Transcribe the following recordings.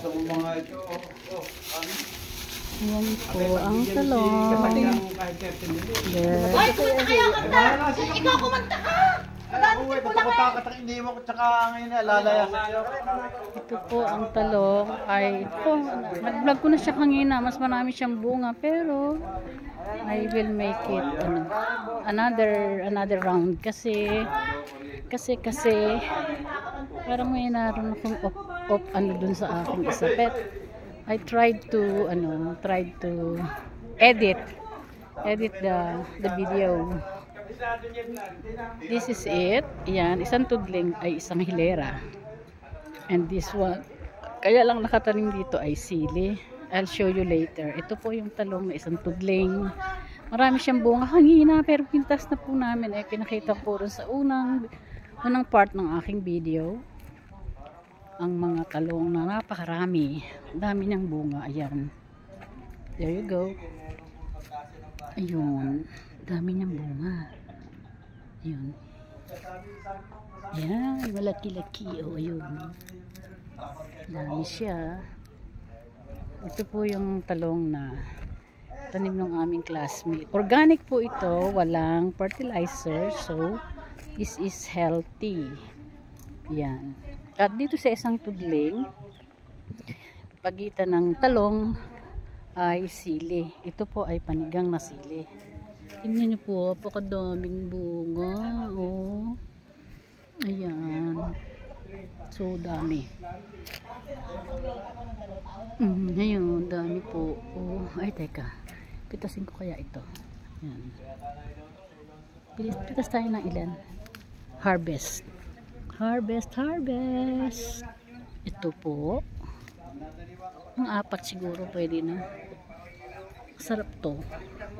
Gusto mo mga ito. Ayan po ang talong. Yes. Ay, kumanta kayo, kanta! Ikaw kumanta ka! Ako hindi mo tsaka ngayon alalaya. Ito po ang talong. Ay, po, nag-vlog ko na siya kanina. Mas marami siyang bunga. Pero, I will make it another round. Kasi, parang may naroon akong off dun sa aking isa. But, I tried to edit the video. This is it. Yan, isang tudling ay isang hilera. And this one, kaya lang nakatanim dito ay sili. I'll show you later. Ito po yung talong na isang tudling. Marami siyang bunga. Hangina, pero pintas na po namin. Ay pinakita ko rin sa unang part ng aking video. Ang mga talong na napakarami. Dami niyang bunga. Ayan. There you go. Ayun. Dami niyang bunga. Ayun. Ayan. Malaki-laki. O, ayun. Dami siya. Ito po yung talong na tanim ng aming classmate. Organic po ito. Walang fertilizer. So, this is healthy. Ayan. At dito sa isang tudling, pagitan ng talong ay sili. Ito po ay panigang na sili. Tingnan niyo po, napakadaming bunga. Oh. Ayan. So, dami. Ayun, dami po. Oh. Ay, teka. Pitasin ko kaya ito. Ayan. Pitas tayo ng ilan. Harvest. Harvest. Ito po. Ang 4 siguro pwede na. Sarap to.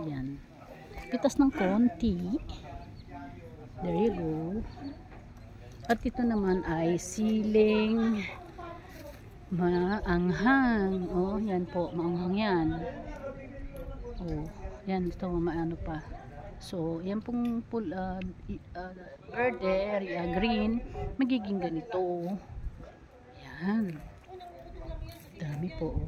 Ayan. Pitas ng konti. There you go. At ito naman ay siling maanghang. Oh, yan po. Maanghang yan. Oh, yan. Ito, maano pa. So, yan pong verde, green, magiging ganito. Yan. Dami po.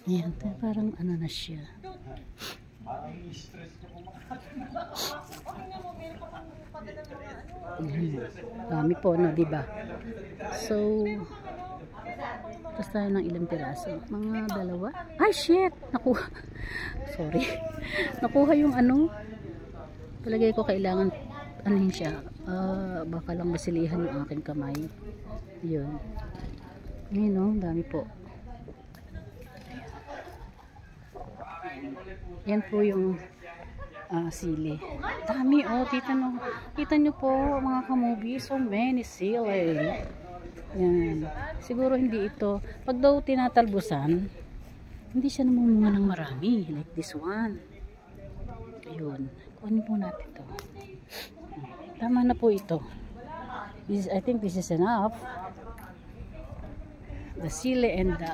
Yan, parang ano na siya. Dami po, no, diba? So, tapos tayo ng ilang piraso. Mga 2. Ay, shit! Nakuha. Sorry. Nakuha yung ano. Palagay ko kailangan anuhin siya. Baka lang masilihan yung aking kamay. Yun. Ayun, no? Dami po. Yan po yung sili. Dami, oh. Kita nyo po, mga kamubi. So many sili. Yan. Siguro hindi ito. Pag daw tinatalbusan, hindi siya namumunga ng marami. Like this one. Ayun. Kunin po natin ito. Tama na po ito. I think this is enough. The sili and the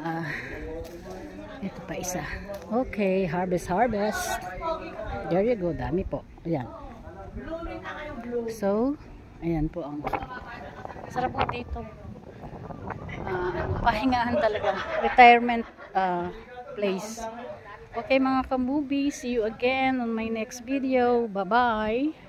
ito pa isa. Okay. Harvest. There you go. Dami po. Ayan. So, ayan po ang sarap po dito. Pahingahan talaga. Retirement place. Okay mga kamubi, see you again on my next video. Bye bye.